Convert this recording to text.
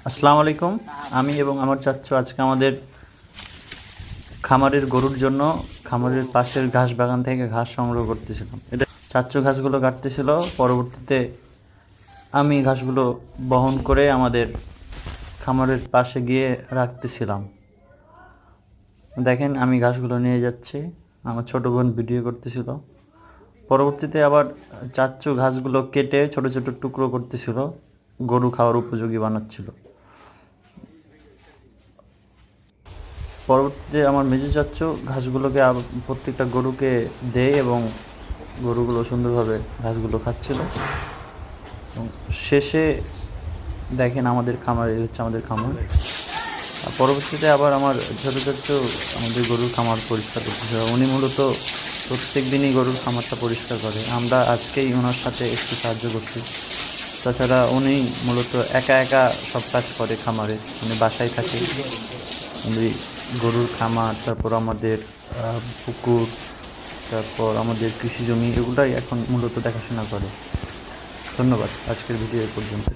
আসসালামু আলাইকুম। আমি এবং আমার চাচ্চু আজকে আমাদের খামারের গরুর জন্য খামারের পাশের ঘাস বাগান থেকে ঘাস সংগ্রহ করতেছিলাম। এটা চাচ্চু ঘাসগুলো কাটতেছিল, পরবর্তীতে আমি ঘাসগুলো বহন করে আমাদের খামারের পাশে গিয়ে রাখতেছিলাম। দেখেন আমি ঘাসগুলো নিয়ে যাচ্ছি, আমার ছোট বোন ভিডিও করতেছিল। পরবর্তীতে আবার চাচ্চু ঘাসগুলো কেটে ছোট ছোট টুকরো করতেছিল, গরু খাওয়ার উপযোগী বানাচ্ছিল। পরবর্তীতে আমার মেজো চাচ্চু ঘাসগুলোকে প্রত্যেকটা গরুকে দেয় এবং গরুগুলো সুন্দরভাবে ঘাসগুলো খাচ্ছিল। এবং শেষে দেখেন আমাদের খামার, এই হচ্ছে আমাদের খামার। আর পরবর্তীতে আবার আমার ছোটো চাচ্চু আমাদের গরুর খামার পরিষ্কার করতেছিল। উনি মূলত প্রত্যেক দিনই গরুর খামারটা পরিষ্কার করে, আমরা আজকেই ওনার সাথে একটু সাহায্য করছি। তাছাড়া উনি মূলত একা একা সব কাজ করে খামারে, উনি বাসায় থাকে। উনি গরুর খামার, তারপর আমাদের পুকুর, তারপর আমাদের কৃষি জমি, এগুলাই এখন মূলত দেখাশোনা করে। ধন্যবাদ। আজকের ভিডিও এ পর্যন্ত।